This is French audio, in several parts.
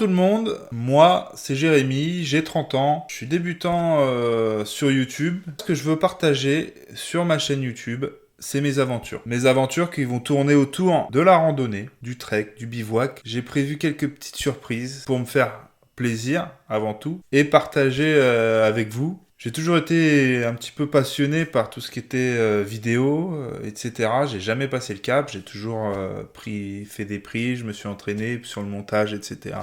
tout le monde, moi c'est Jérémy, j'ai 30 ans, je suis débutant sur YouTube. Ce que je veux partager sur ma chaîne YouTube, c'est mes aventures. Mes aventures qui vont tourner autour de la randonnée, du trek, du bivouac. J'ai prévu quelques petites surprises pour me faire plaisir avant tout et partager avec vous. J'ai toujours été un petit peu passionné par tout ce qui était vidéo, etc. J'ai jamais passé le cap, j'ai toujours fait des prix, je me suis entraîné sur le montage, etc.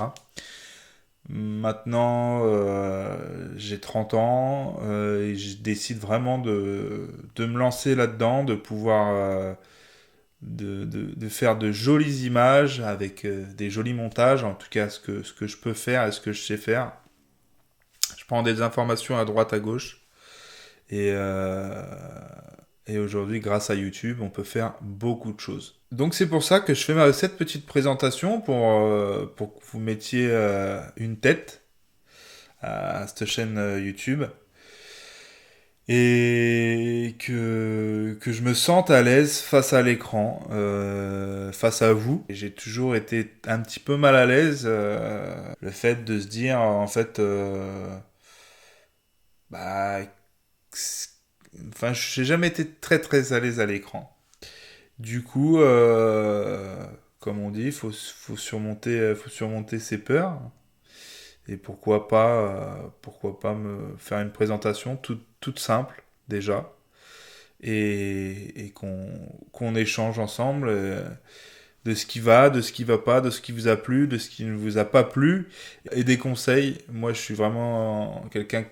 Maintenant, j'ai 30 ans et je décide vraiment de me lancer là-dedans, de pouvoir de faire de jolies images avec des jolis montages, en tout cas ce que je peux faire et ce que je sais faire. Je prends des informations à droite, à gauche. Et, euh, et aujourd'hui, grâce à YouTube, on peut faire beaucoup de choses. Donc c'est pour ça que je fais cette petite présentation pour que vous mettiez une tête à cette chaîne YouTube et que je me sente à l'aise face à l'écran, face à vous. Et j'ai toujours été un petit peu mal à l'aise, le fait de se dire en fait, bah, enfin, j'ai jamais été très très à l'aise à l'écran. Du coup, comme on dit, faut surmonter ses peurs. Et pourquoi pas me faire une présentation toute simple déjà, et qu'on échange ensemble de ce qui va, de ce qui va pas, de ce qui vous a plu, de ce qui ne vous a pas plu, et des conseils. Moi, je suis vraiment quelqu'un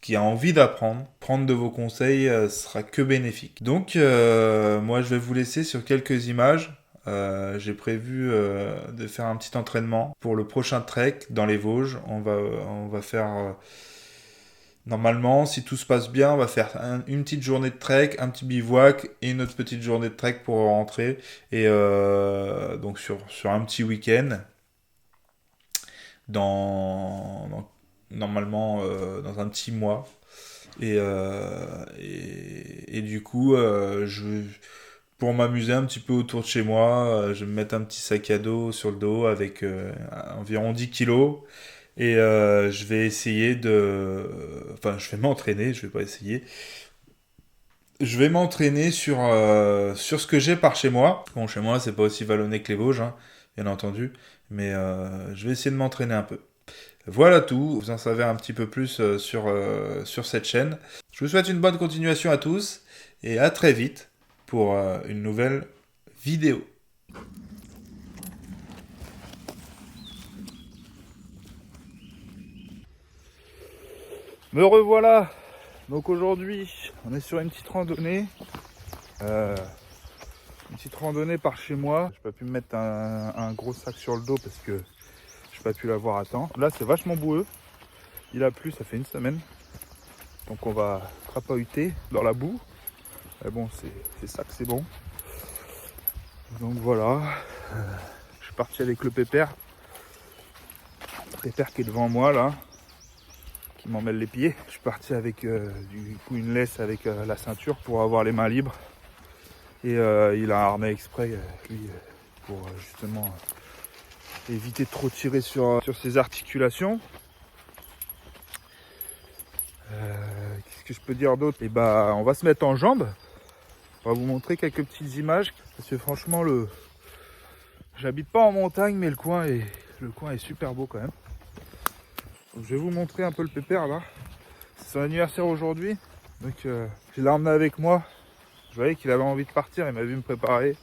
qui a envie d'apprendre. Prendre de vos conseils sera que bénéfique. Donc, moi, je vais vous laisser sur quelques images. J'ai prévu de faire un petit entraînement pour le prochain trek dans les Vosges. On va faire, normalement, si tout se passe bien, on va faire une petite journée de trek, un petit bivouac et une autre petite journée de trek pour rentrer. Et donc sur un petit week-end, normalement dans un petit mois. Et du coup, pour m'amuser un petit peu autour de chez moi, je vais me mettre un petit sac à dos sur le dos avec environ 10 kilos. Et je vais essayer de... Enfin, je vais m'entraîner, je vais pas essayer. Je vais m'entraîner sur ce que j'ai par chez moi. Bon, chez moi, c'est pas aussi vallonné que les Vosges, hein, bien entendu. Mais je vais essayer de m'entraîner un peu. Voilà tout, vous en savez un petit peu plus sur cette chaîne. Je vous souhaite une bonne continuation à tous et à très vite pour une nouvelle vidéo. Me revoilà. Donc aujourd'hui, on est sur une petite randonnée. Une petite randonnée par chez moi. J'ai pas pu me mettre un gros sac sur le dos parce que j'ai pas pu l'avoir à temps. Là, c'est vachement boueux. Il a plu, ça fait une semaine. Donc on va crapahuter dans la boue. Mais bon, c'est ça que c'est bon. Donc voilà. Je suis parti avec le pépère. Pépère qui est devant moi là. Qui m'emmêle les pieds. Je suis parti avec du coup une laisse avec la ceinture pour avoir les mains libres. Et il a un harnais exprès, lui, pour justement éviter de trop tirer sur ses articulations. Qu'est-ce que je peux dire d'autre? Et bah, on va se mettre en jambes. On va vous montrer quelques petites images. Parce que franchement, j'habite pas en montagne, mais le coin est super beau quand même. Donc, je vais vous montrer un peu le pépère là. C'est son anniversaire aujourd'hui. Donc je l'ai emmené avec moi. Je voyais qu'il avait envie de partir, il m'a vu me préparer.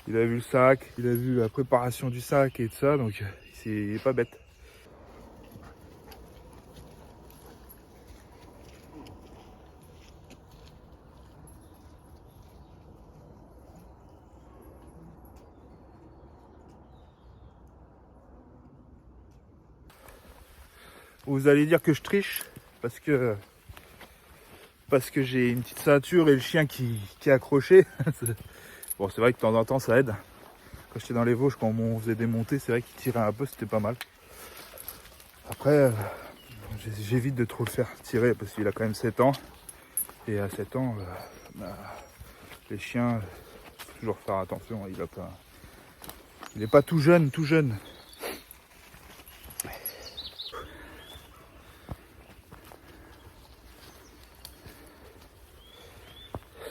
Il a vu le sac, il a vu la préparation du sac et tout ça, donc il est pas bête. Vous allez dire que je triche parce que j'ai une petite ceinture et le chien qui est accroché. Bon, c'est vrai que de temps en temps ça aide. Quand j'étais dans les Vosges, quand on faisait des montées, c'est vrai qu'il tirait un peu, c'était pas mal. Après, j'évite de trop le faire tirer parce qu'il a quand même 7 ans. Et à 7 ans, les chiens, faut toujours faire attention. Il n'est pas tout jeune, tout jeune.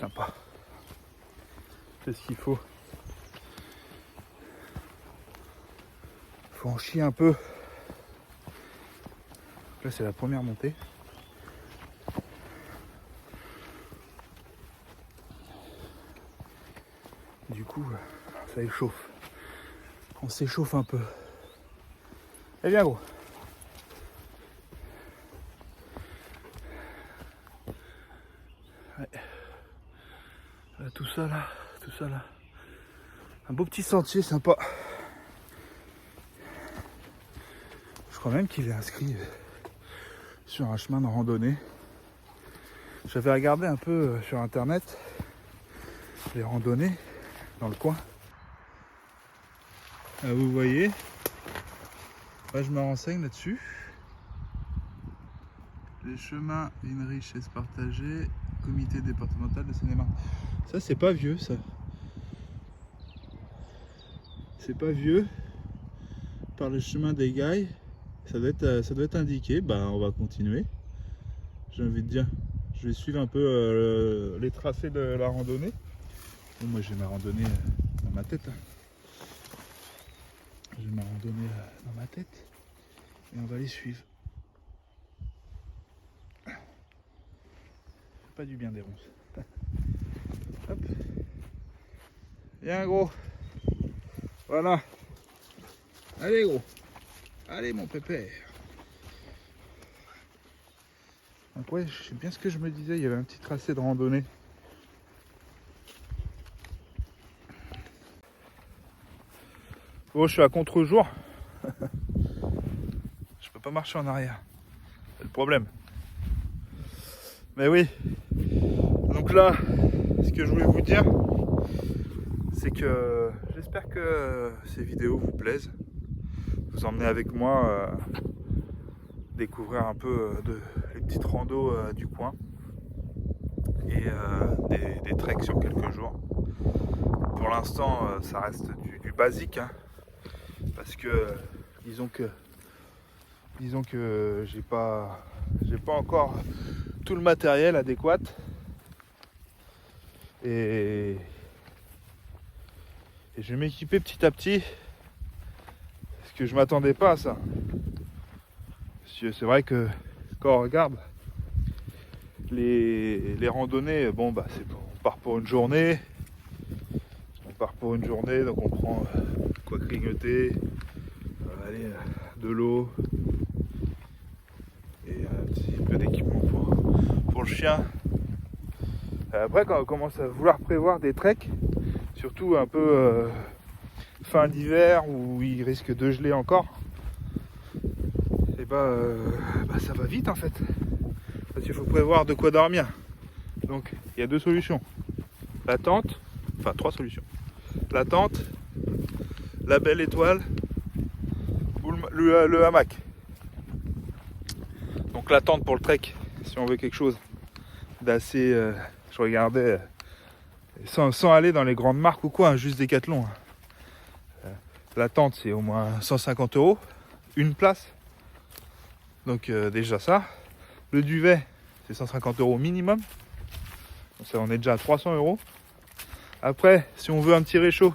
sympa. C'est ce qu'il faut. Faut en chier un peu. Là c'est la première montée. Du coup, ça échauffe. On s'échauffe un peu. Eh bien gros. Ouais. Là, tout ça là. Un beau petit sentier sympa. Je crois même qu'il est inscrit sur un chemin de randonnée. J'avais regardé un peu sur internet les randonnées dans le coin. Vous voyez, là je me renseigne là-dessus. Les chemins et une richesse partagée, comité départemental de Seine-et-Marne. Ça c'est pas vieux ça. C'est pas vieux. Par le chemin des Gailles. Ça doit être indiqué. Bah on va continuer. J'ai envie de dire. Je vais suivre un peu les tracés de la randonnée. Bon, moi j'ai ma randonnée dans ma tête. J'ai ma randonnée dans ma tête. Et on va les suivre. Pas du bien des ronces. Hop. Viens gros. Voilà. Allez gros. Allez mon pépère. Donc ouais, je sais bien ce que je me disais, il y avait un petit tracé de randonnée. Bon, je suis à contre-jour. Je peux pas marcher en arrière. C'est le problème. Mais oui. Donc là, ce que je voulais vous dire, c'est que j'espère que ces vidéos vous plaisent. Vous emmenez avec moi découvrir un peu les petites randos du coin et des treks sur quelques jours. Pour l'instant, ça reste du basique, hein, parce que disons que j'ai pas encore tout le matériel adéquat et je vais m'équiper petit à petit parce que je m'attendais pas à ça. C'est vrai que quand on regarde les randonnées, bon bah on part pour une journée. Donc on prend quoi grignoter, de l'eau et un petit peu d'équipement pour le chien. Après quand on commence à vouloir prévoir des treks, surtout un peu fin d'hiver où il risque de geler encore, et ça va vite en fait. Parce qu'il faut prévoir de quoi dormir. Donc il y a deux solutions. La tente, enfin trois solutions. La tente, la belle étoile ou le hamac. Donc la tente pour le trek, si on veut quelque chose d'assez... je regardais, sans aller dans les grandes marques ou quoi, hein, juste Decathlon. La tente c'est au moins 150 €, une place. Donc déjà ça. Le duvet c'est 150 € minimum. Donc ça on est déjà à 300 €. Après, si on veut un petit réchaud,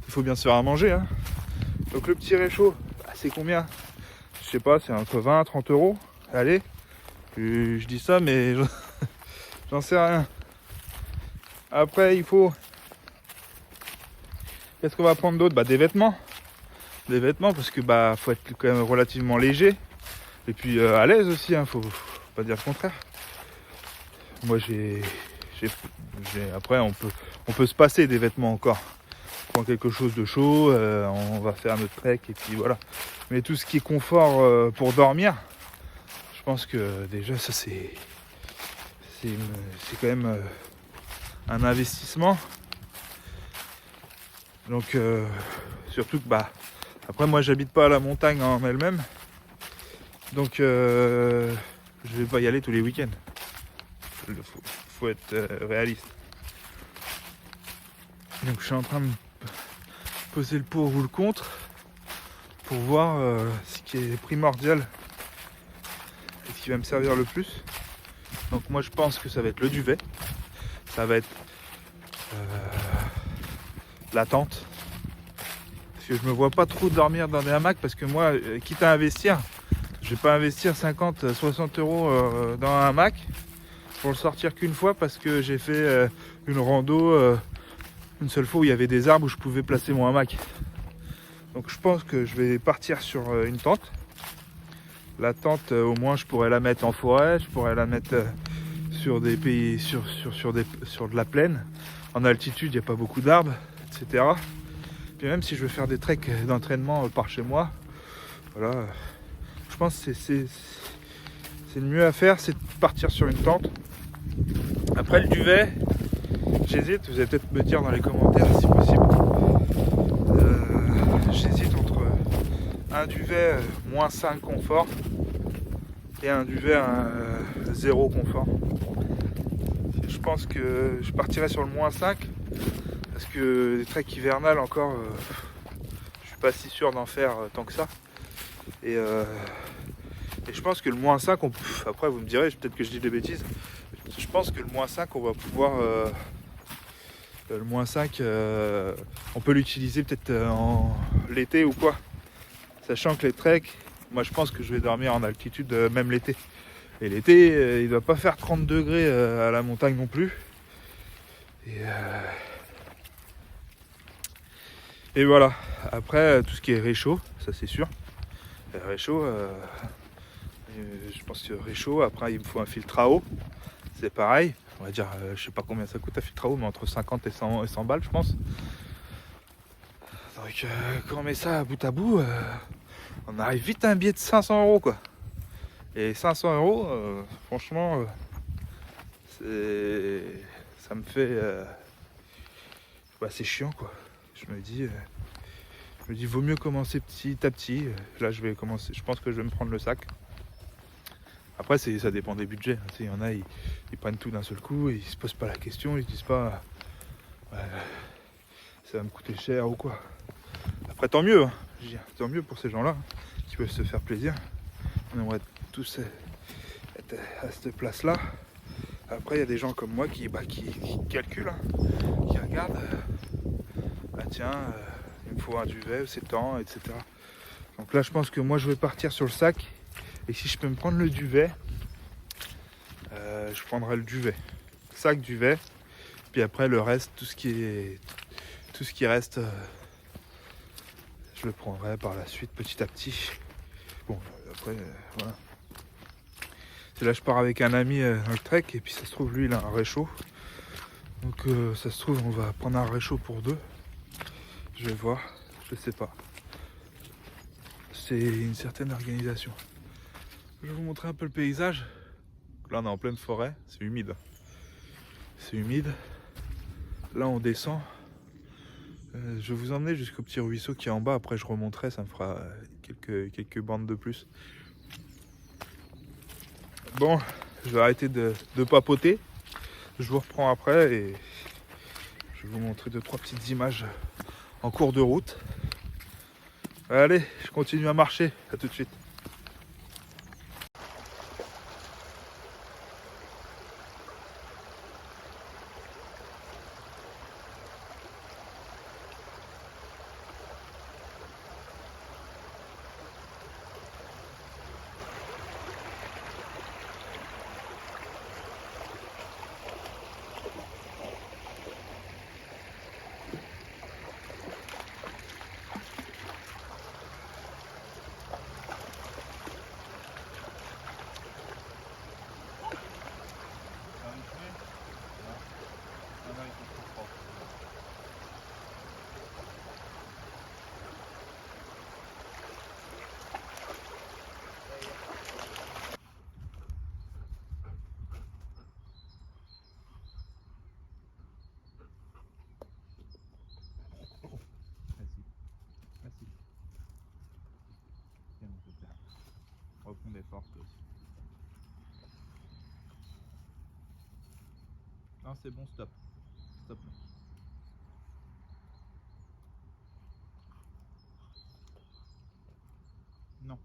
il faut bien se faire à manger, hein. Donc le petit réchaud, c'est combien? Je sais pas, c'est entre 20 et 30 €. Allez, je dis ça, mais j'en sais rien. Après, il faut... Qu'est-ce qu'on va prendre d'autre? Des vêtements. Des vêtements, parce que faut être quand même relativement léger. Et puis à l'aise aussi, hein, faut pas dire le contraire. Moi, après, on peut se passer des vêtements encore. On prend quelque chose de chaud, on va faire notre trek et puis voilà. Mais tout ce qui est confort pour dormir, je pense que déjà ça c'est quand même un investissement. Donc surtout que après moi j'habite pas à la montagne en elle-même, donc je vais pas y aller tous les week-ends. Faut être réaliste. Donc je suis en train de poser le pour ou le contre pour voir ce qui est primordial et ce qui va me servir le plus. Donc moi je pense que ça va être le duvet. ça va être la tente. Parce que je me vois pas trop dormir dans des hamacs, parce que moi, quitte à investir, je vais pas investir 50, 60 euros dans un hamac pour le sortir qu'une fois, parce que j'ai fait une rando une seule fois où il y avait des arbres où je pouvais placer mon hamac. Donc je pense que je vais partir sur une tente. La tente, au moins, je pourrais la mettre en forêt, je pourrais la mettre sur des pays, sur de la plaine. En altitude, il n'y a pas beaucoup d'arbres, etc. Puis même si je veux faire des treks d'entraînement par chez moi, voilà, je pense que c'est le mieux à faire, c'est de partir sur une tente. Après le duvet, j'hésite, vous allez peut-être me dire dans les commentaires si possible. J'hésite entre un duvet moins 5 confort et un duvet 0 confort. Je pense que je partirai sur le moins 5 parce que les treks hivernales encore, je suis pas si sûr d'en faire tant que ça. Et je pense que le moins 5, après vous me direz, peut-être que je dis des bêtises, je pense que le moins 5 on va pouvoir... le moins 5, on peut l'utiliser peut-être en l'été ou quoi. Sachant que les treks, moi je pense que je vais dormir en altitude même l'été. Et l'été, il ne doit pas faire 30 degrés à la montagne non plus. Et voilà. Après, tout ce qui est réchaud, ça c'est sûr. Réchaud, je pense que réchaud, après il me faut un filtre à eau. C'est pareil. On va dire, je sais pas combien ça coûte un filtre à eau, mais entre 50 et 100 balles, je pense. Donc, quand on met ça bout à bout, on arrive vite à un billet de 500 euros, quoi. Et 500 euros, franchement, ça me fait... c'est chiant, quoi. Je me dis, vaut mieux commencer petit à petit. Là, je vais commencer. Je pense que je vais me prendre le sac. Après, ça dépend des budgets. Il y en a, ils prennent tout d'un seul coup et ils se posent pas la question. Ils se disent pas, ça va me coûter cher ou quoi. Après, tant mieux. Hein. Je veux dire, tant mieux pour ces gens-là qui peuvent se faire plaisir. On aimerait tous être à cette place-là. Après, il y a des gens comme moi qui calculent, hein, qui regardent. Tiens, il me faut un duvet, c'est temps, etc. Donc là, je pense que moi, je vais partir sur le sac. Et si je peux me prendre le duvet, je prendrai le duvet. Sac, duvet. Puis après, le reste, tout ce qui reste, je le prendrai par la suite, petit à petit. Bon, après, voilà. C'est là, je pars avec un ami dans le trek. Et puis, ça se trouve, lui, il a un réchaud. Donc, ça se trouve, on va prendre un réchaud pour deux. Je vais voir, je sais pas. C'est une certaine organisation. Je vais vous montrer un peu le paysage. Là, on est en pleine forêt, c'est humide. C'est humide. Là, on descend. Je vais vous emmener jusqu'au petit ruisseau qui est en bas. Après, je remonterai, ça me fera quelques bandes de plus. Bon, je vais arrêter de papoter. Je vous reprends après et je vais vous montrer 2-3 petites images en cours de route. Allez, je continue à marcher. À tout de suite. Refond des portes aussi. Non, c'est bon, stop. Stop. Non.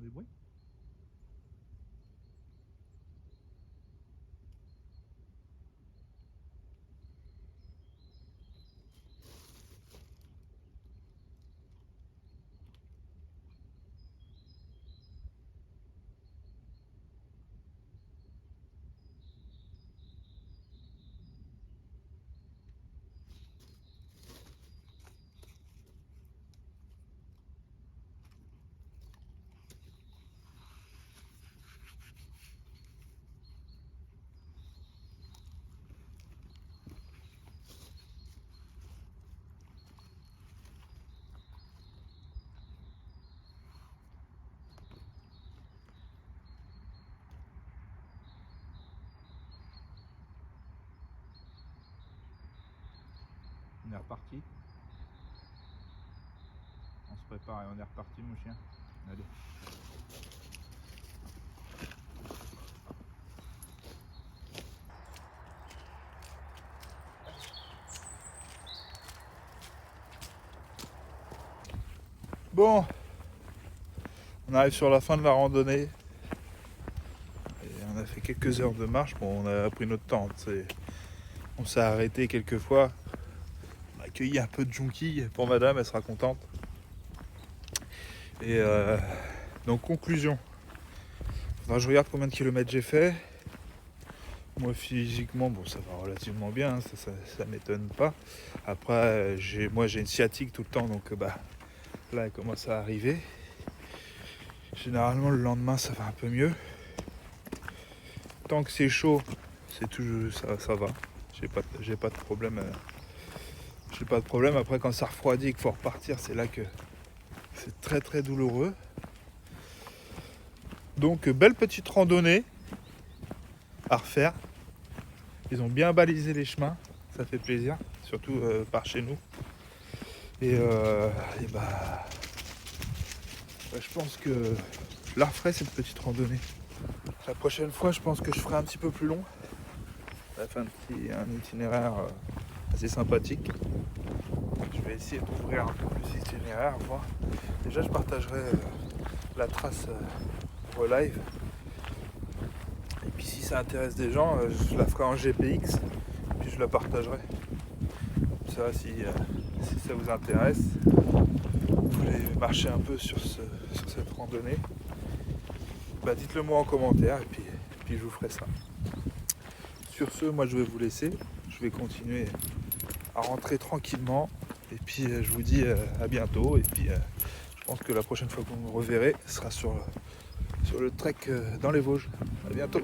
du bruit. On est reparti. On se prépare et on est reparti, mon chien. Allez. Bon, on arrive sur la fin de la randonnée. Et on a fait quelques heures de marche. Bon, on a pris notre temps. On s'est arrêté quelques fois. On a accueilli un peu de jonquilles pour madame, elle sera contente. Et donc conclusion. Faudra que je regarde combien de kilomètres j'ai fait. Moi physiquement, bon, ça va relativement bien, ça m'étonne pas. Après, moi j'ai une sciatique tout le temps, donc là elle commence à arriver. Généralement le lendemain ça va un peu mieux. Tant que c'est chaud, c'est toujours ça va. J'ai pas de problème. J'ai pas de problème. Après quand ça refroidit et qu'il faut repartir, c'est là que c'est très très douloureux. Donc belle petite randonnée à refaire. Ils ont bien balisé les chemins, ça fait plaisir, surtout par chez nous. Et je pense que je la referai cette petite randonnée. La prochaine fois, je pense que je ferai un petit peu plus long. Ça fait un itinéraire assez sympathique. Je vais essayer d'ouvrir un peu plus l'itinéraire, voir. Déjà, je partagerai la trace pour le live. Et puis si ça intéresse des gens, je la ferai en GPX, puis je la partagerai. Ça, si ça vous intéresse, vous voulez marcher un peu sur cette randonnée, dites-le moi en commentaire et puis je vous ferai ça. Sur ce, moi je vais vous laisser, je vais continuer à rentrer tranquillement et puis je vous dis à bientôt et puis je pense que la prochaine fois que vous me reverrez sera sur le trek dans les Vosges. À bientôt.